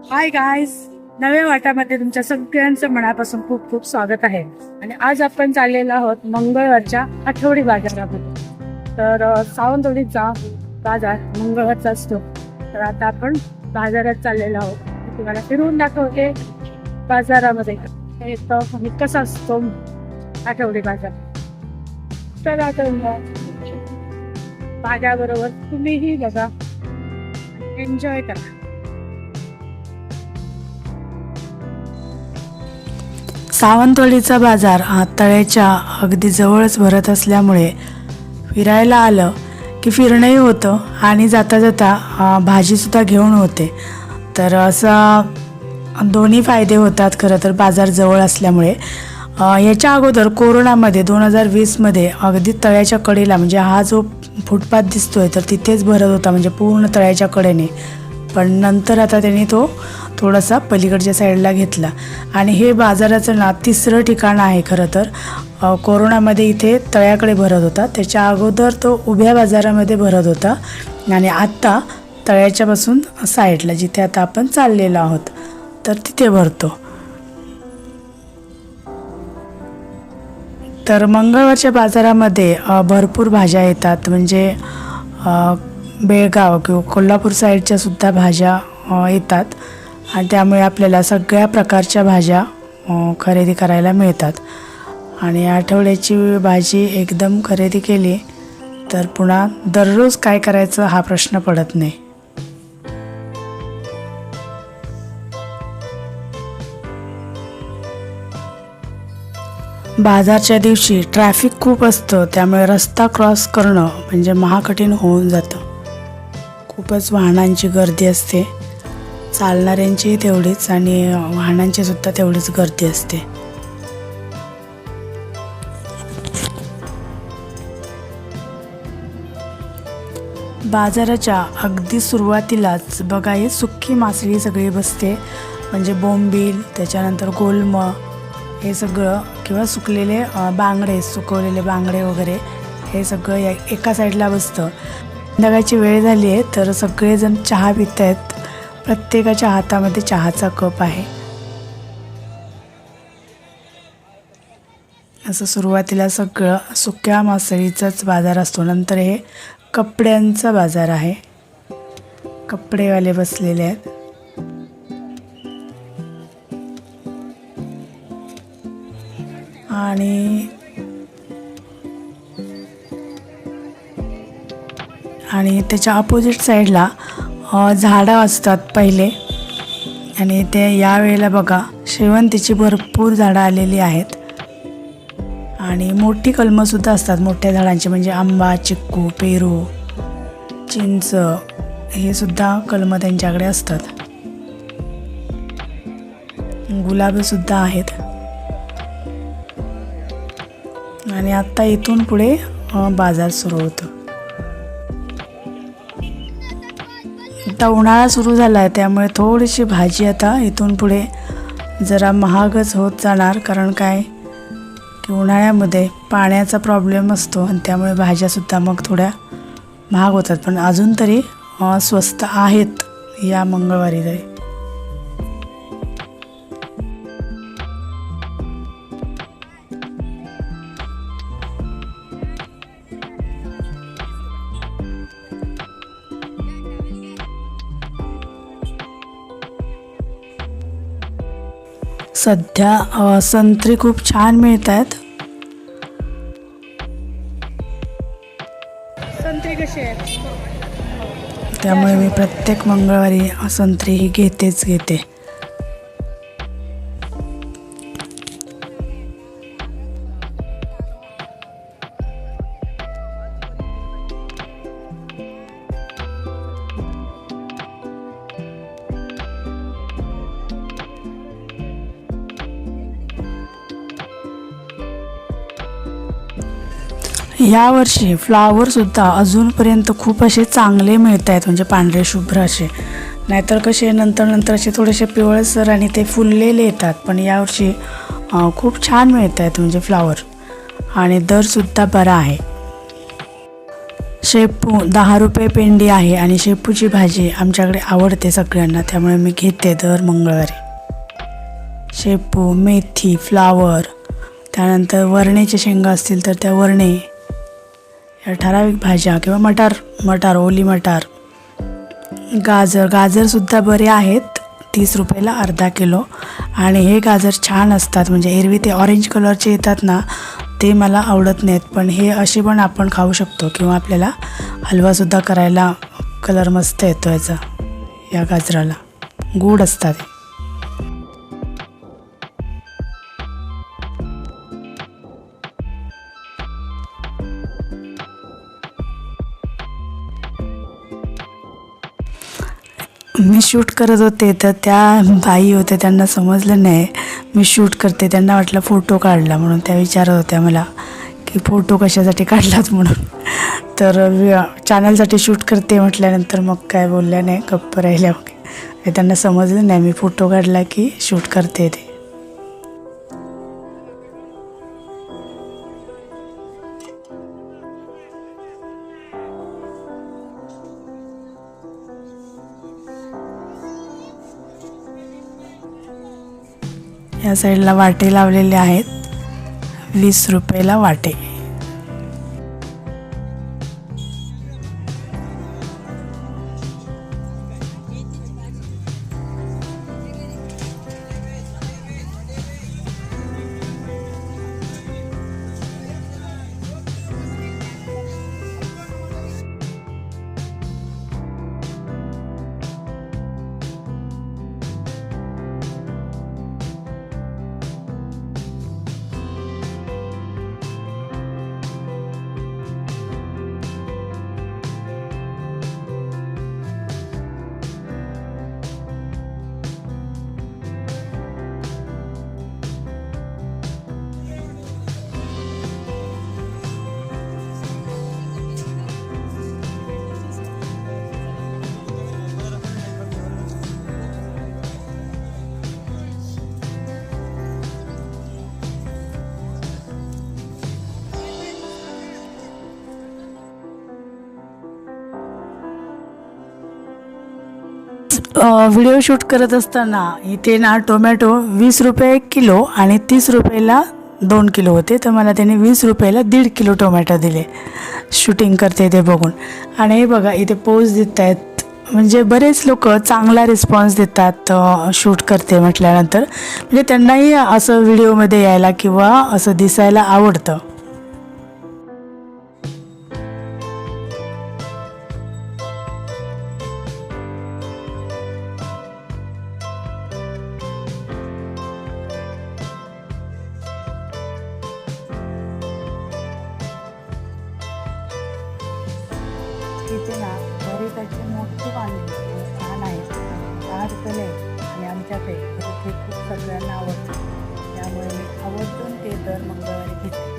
Hi guys, नव्या वाटामध्ये तुमच्या सगळ्यांचं मनापासून खूप खूप स्वागत आहे. आणि आज आपण चाललेलो आहोत मंगळवारच्या आठवडी बाजारामध्ये. तर सावंतवाडीचा बाजार मंगळवारचा असतो. तर आता आपण बाजारात चाललेलो आहोत. तुम्हाला फिरवून दाखवते बाजारामध्ये कसा असतो आठवडी बाजार. तर आता माझ्याबरोबर तुम्हीही बघा, एन्जॉय करा. सावंतवाडीचा बाजार हा तळ्याच्या अगदी जवळच भरत असल्यामुळे फिरायला आलं की फिरणंही होतं आणि जाता जाता भाजीसुद्धा घेऊन होते. तर असा दोन्ही फायदे होतात खरं तर बाजार जवळ असल्यामुळे. याच्या अगोदर कोरोनामध्ये 2020मध्ये अगदी तळ्याच्या कडेला, म्हणजे हा जो फुटपाथ दिसतोय तर तिथेच भरत होता, म्हणजे पूर्ण तळ्याच्या कडेने. पण नंतर आता त्यांनी तो थोडासा पलीकडच्या साईडला घेतला. आणि हे बाजाराचं ना तिसरं ठिकाण आहे खरं तर. कोरोनामध्ये इथे तळ्याकडे भरत होता, त्याच्या अगोदर तो उभ्या बाजारामध्ये भरत होता आणि आत्ता तळ्याच्यापासून साईडला जिथे आता आपण चाललेलो आहोत तर तिथे भरतो. तर मंगळवारच्या बाजारामध्ये भरपूर भाज्या येतात, म्हणजे बेळगाव किंवा कोल्हापूर साईडच्या सुद्धा भाज्या येतात आणि त्यामुळे आपल्याला सगळ्या प्रकारच्या भाज्या खरेदी करायला मिळतात. आणि आठवड्याची भाजी एकदम खरेदी केली तर पुन्हा दररोज काय करायचं हा प्रश्न पडत नाही. बाजारच्या दिवशी ट्रॅफिक खूप असतं, त्यामुळे रस्ता क्रॉस करणं म्हणजे महाकठीण होऊन जातं. खूपच वाहनांची गर्दी असते, चालणाऱ्यांची तेवढीच आणि वाहनांची सुद्धा तेवढीच गर्दी असते. बाजाराच्या अगदी सुरुवातीलाच बघा ही सुक्की मासळी सगळी बसते, म्हणजे बोंबील, त्याच्यानंतर गोलम हे सगळं, किंवा सुकलेले बांगडे, सुकवलेले बांगडे वगैरे हे सगळं एका साईडला बसतं. संध्याकाळची वेळ झाली आहे तर सगळेजण चहा पित आहेत. प्रत्येकाच्या हातामध्ये चहाचा कप आहे. असं सुरुवातीला सगळं सुक्या मासळीचाच बाजार असतो. नंतर हे कपड्यांचा बाजार आहे, कपडेवाले बसलेले आहेत. आणि त्याच्या अपोजिट साईडला झाडं असतात पहिले, आणि ते यावेळेला बघा शेवंतीची भरपूर झाडं आलेली आहेत आणि मोठी कलमंसुद्धा असतात मोठ्या झाडांची, म्हणजे आंबा, चिक्कू, पेरू, चिंच हे सुद्धा कलमं त्यांच्याकडे असतात. गुलाबसुद्धा आहेत. आणि आत्ता इथून पुढे बाजार सुरू होतो. आता उन्हाळा सुरू झाला आहे त्यामुळे थोडीशी भाजी आता इथून पुढे जरा महागच होत जाणार, कारण काय की उन्हाळ्यामध्ये पाण्याचा प्रॉब्लेम असतो आणि त्यामुळे भाज्यासुद्धा मग थोड्या महाग होतात. पण अजून तरी स्वस्त आहेत या मंगळवारी तरी. सध्या संत्री खूप छान मिळत आहेत. संत्री कशी आहे? त्यामुळे मी प्रत्येक मंगळवारी संत्री ही घेते. यावर्षी फ्लावरसुद्धा अजूनपर्यंत खूप असे चांगले मिळत आहेत, म्हणजे पांढरे शुभ्र असे. नाहीतर कसे नंतर असे थोडेसे पिवळसर आणि ते फुललेले येतात. पण यावर्षी खूप छान मिळत आहेत म्हणजे फ्लावर, आणि दरसुद्धा बरा आहे. शेपू 10 रुपये पेंडी आहे आणि शेपूची भाजी आमच्याकडे आवडते सगळ्यांना, त्यामुळे मी घेते दर मंगळवारी. शेपू, मेथी, फ्लावर, त्यानंतर वरण्याच्या शेंगा असतील तर त्या वरणे, या ठराविक भाज्या किंवा मटार, ओली मटार, गाजरसुद्धा बरे आहेत, 30 रुपयाला अर्धा किलो. आणि हे गाजर छान असतात, म्हणजे एरवी ते ऑरेंज कलरचे येतात ना, ते मला आवडत नाहीत, पण हे असे पण आपण खाऊ शकतो किंवा आपल्याला हलवासुद्धा करायला कलर मस्त येतो याचा. या गाजराला गोड असतात. मी शूट करत होते तर त्या बाई होत्या, त्यांना समजलं नाही मी शूट करते. त्यांना वाटलं फोटो काढला, म्हणून त्या विचारत होत्या मला की फोटो कशासाठी काढलात म्हणून. तर चॅनलसाठी शूट करते म्हटल्यानंतर मग काय बोलल्या नाही, गप्प राहिल्या. मग त्यांना समजलं नाही मी फोटो काढला की शूट करते ते. या साईडला वाटे लावलेले आहेत, 20 रुपयाला वाटे. व्हिडिओ शूट करत असताना इथे ना टोमॅटो 20 रुपये किलो आणि 30 रुपयाला 2 किलो होते, तर मला त्याने 20 रुपयाला 1.5 किलो टोमॅटो दिले. शूटिंग करते ते बघून. आणि हे बघा इथे पोज देत आहेत, म्हणजे बरेच लोक चांगला रिस्पॉन्स देतात शूट करते म्हटल्यानंतर, म्हणजे त्यांनाही असं व्हिडिओमध्ये यायला किंवा असं दिसायला आवडतं. इथे ना भरीताचे मोठे वांगे छान आहेत, 10 रुपयाला आहे आणि आमच्याकडे ते खूप सगळ्यांना आवडतं, त्यामुळे मी आवर्जून ते दर मंगळवारी घेते.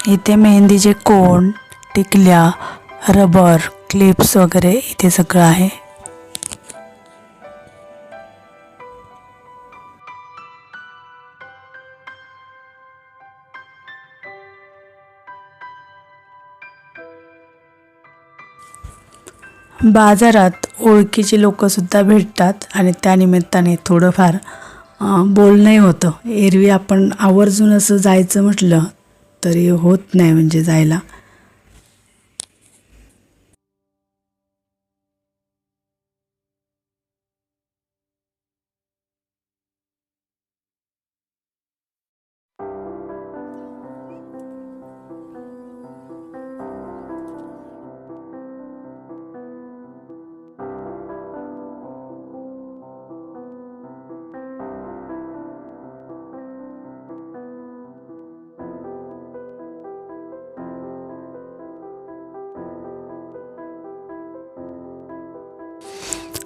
इथे मेहंदीचे कोण, टिकल्या, रबर, क्लिप्स वगैरे इथे सगळं आहे. बाजारात ओळखीची लोकंसुद्धा भेटतात आणि त्यानिमित्ताने थोडंफार बोलणंही होतं. एरवी आपण आवर्जून असं जायचं म्हटलं तरी होत नाही म्हणजे जायला.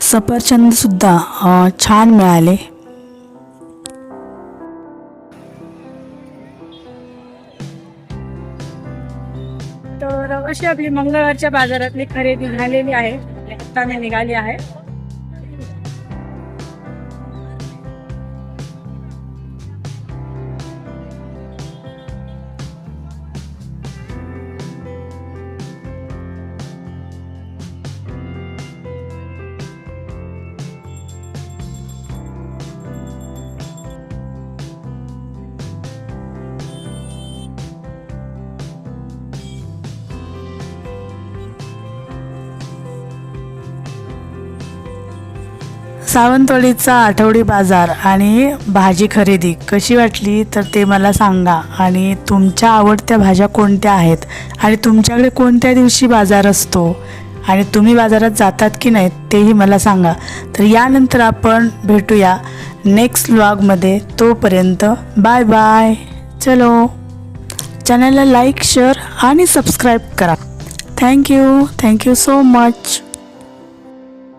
सफरचंदसुद्धा छान मिळाले. तर अशी आपली मंगळवारच्या बाजारातली खरेदी झालेली आहे. आता मी निघाली आहे. सावंतवाडीचा आठवडी बाजार आणि भाजी खरेदी कशी वाटली तर ते मला सांगा. आणि तुमच्या आवडत्या भाज्या कोणत्या आहेत आणि तुमच्याकडे कोणत्या दिवशी बाजार असतो आणि तुम्ही बाजारात जातात की नाही तेही मला सांगा. तर यानंतर आपण भेटूया नेक्स्ट व्लॉगमध्ये. तोपर्यंत बाय बाय. चलो, चॅनलला लाईक, शेअर आणि सबस्क्राईब करा. Thank you so much.